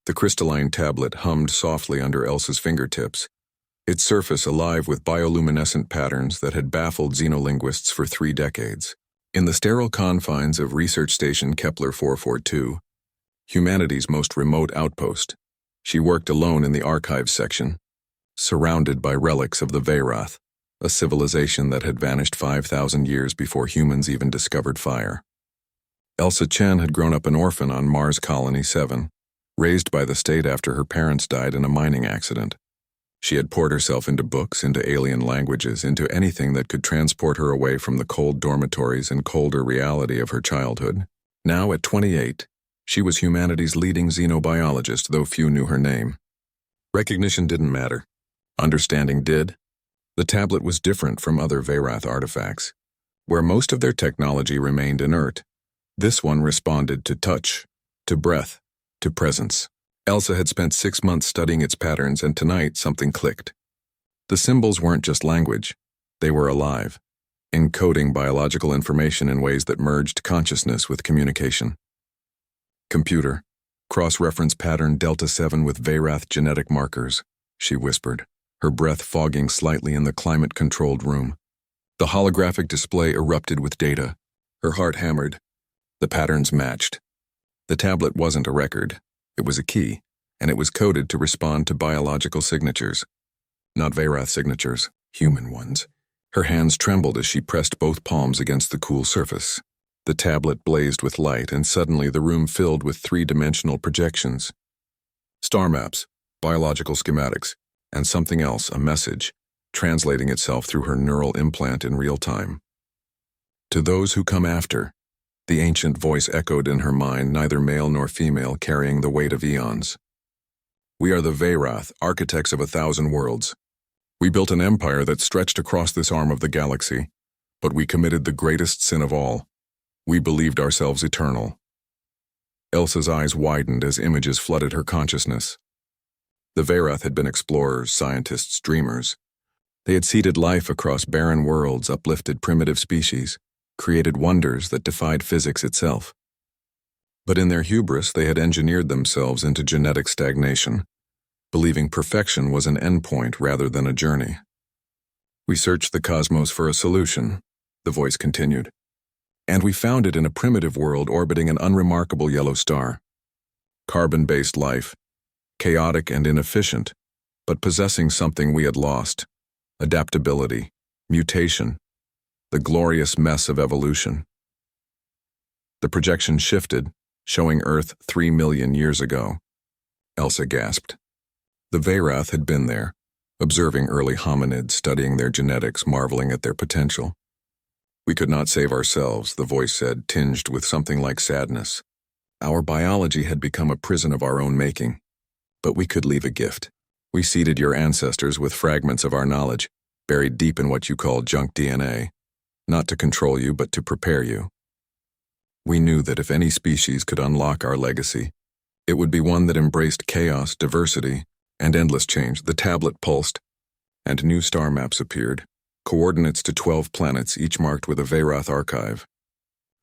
The crystalline tablet hummed softly under Elsa's fingertips, its surface alive with bioluminescent patterns that had baffled xenolinguists for 3 decades. In the sterile confines of Research Station Kepler 442, humanity's most remote outpost, she worked alone in the archives section, surrounded by relics of the Veyrath, a civilization that had vanished 5,000 years before humans even discovered fire. Elsa Chen had grown up an orphan on Mars Colony 7, raised by the state after her parents died in a mining accident. She had poured herself into books, into alien languages, into anything that could transport her away from the cold dormitories and colder reality of her childhood. Now, at 28, she was humanity's leading xenobiologist, though few knew her name. Recognition didn't matter. Understanding did. The tablet was different from other Veyrath artifacts. Where most of their technology remained inert, this one responded to touch, to breath, to presence. Elsa had spent 6 months studying its patterns, and tonight something clicked. The symbols weren't just language. They were alive, encoding biological information in ways that merged consciousness with communication. Computer, cross-reference pattern Delta 7 with Veyrath genetic markers, she whispered, her breath fogging slightly in the climate-controlled room. The holographic display erupted with data. Her heart hammered. The patterns matched. The tablet wasn't a record. It was a key, and it was coded to respond to biological signatures. Not Veyrath signatures, human ones. Her hands trembled as she pressed both palms against the cool surface. The tablet blazed with light, and suddenly the room filled with 3-dimensional projections. Star maps, biological schematics, and something else, a message, translating itself through her neural implant in real time. To those who come after, the ancient voice echoed in her mind, neither male nor female, carrying the weight of eons. We are the Veyrath, architects of 1,000 worlds. We built an empire that stretched across this arm of the galaxy, but we committed the greatest sin of all. We believed ourselves eternal. Elsa's eyes widened as images flooded her consciousness. The Veyrath had been explorers, scientists, dreamers. They had seeded life across barren worlds, uplifted primitive species, created wonders that defied physics itself. But in their hubris, they had engineered themselves into genetic stagnation, believing perfection was an endpoint rather than a journey. We searched the cosmos for a solution, the voice continued, and we found it in a primitive world orbiting an unremarkable yellow star. Carbon-based life, chaotic and inefficient, but possessing something we had lost: adaptability, mutation, the glorious mess of evolution. The projection shifted, showing Earth 3 million years ago. Elsa gasped. The Veyrath had been there, observing early hominids, studying their genetics, marveling at their potential. We could not save ourselves, the voice said, tinged with something like sadness. Our biology had become a prison of our own making. But we could leave a gift. We seeded your ancestors with fragments of our knowledge, buried deep in what you call junk DNA, not to control you, but to prepare you. We knew that if any species could unlock our legacy, it would be one that embraced chaos, diversity, and endless change. The tablet pulsed, and new star maps appeared, coordinates to 12 planets, each marked with a Veyrath archive.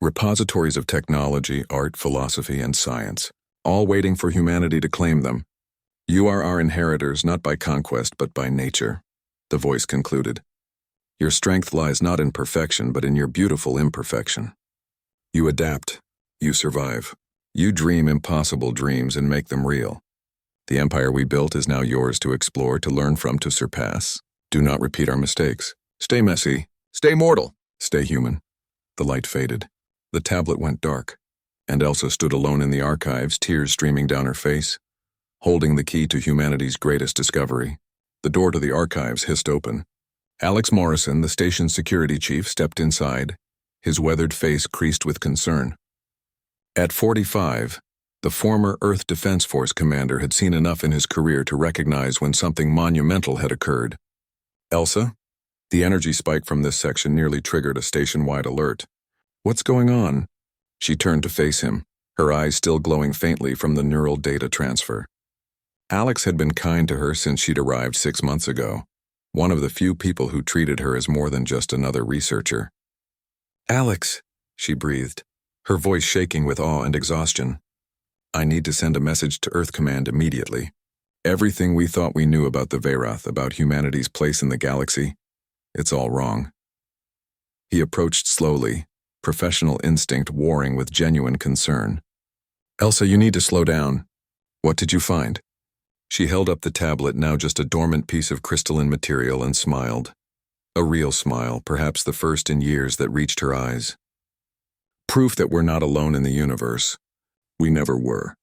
Repositories of technology, art, philosophy, and science, all waiting for humanity to claim them. You are our inheritors, not by conquest, but by nature, the voice concluded. Your strength lies not in perfection, but in your beautiful imperfection. You adapt. You survive. You dream impossible dreams and make them real. The empire we built is now yours to explore, to learn from, to surpass. Do not repeat our mistakes. Stay messy. Stay mortal. Stay human. The light faded. The tablet went dark, and Elsa stood alone in the archives, tears streaming down her face, holding the key to humanity's greatest discovery. The door to the archives hissed open. Alex Morrison, the station's security chief, stepped inside, his weathered face creased with concern. At 45, the former Earth Defense Force commander had seen enough in his career to recognize when something monumental had occurred. Elsa? The energy spike from this section nearly triggered a station-wide alert. What's going on? She turned to face him, her eyes still glowing faintly from the neural data transfer. Alex had been kind to her since she'd arrived 6 months ago, one of the few people who treated her as more than just another researcher. Alex, she breathed, her voice shaking with awe and exhaustion. I need to send a message to Earth Command immediately. Everything we thought we knew about the Veyrath, about humanity's place in the galaxy, it's all wrong. He approached slowly, professional instinct warring with genuine concern. Elsa, you need to slow down. What did you find? She held up the tablet, now just a dormant piece of crystalline material, and smiled. A real smile, perhaps the first in years, that reached her eyes. Proof that we're not alone in the universe. We never were.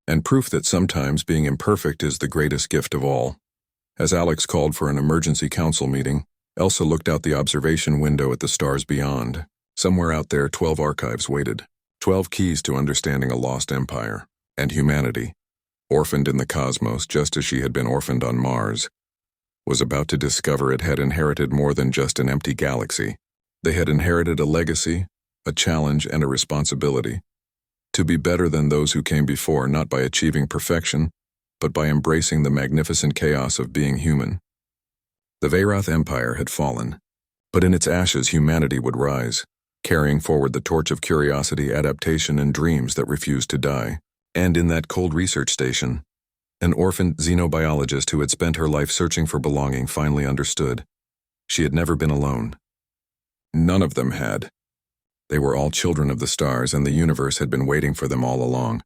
And proof that sometimes being imperfect is the greatest gift of all. As Alex called for an emergency council meeting, Elsa looked out the observation window at the stars beyond. Somewhere out there, 12 archives waited. 12 keys to understanding a lost empire and humanity, orphaned in the cosmos just as she had been orphaned on Mars, was about to discover it had inherited more than just an empty galaxy. They had inherited a legacy, a challenge, and a responsibility. To be better than those who came before, not by achieving perfection, but by embracing the magnificent chaos of being human. The Veyrath Empire had fallen, but in its ashes humanity would rise, carrying forward the torch of curiosity, adaptation, and dreams that refused to die. And in that cold research station, an orphaned xenobiologist who had spent her life searching for belonging finally understood. She had never been alone. None of them had. They were all children of the stars, and the universe had been waiting for them all along.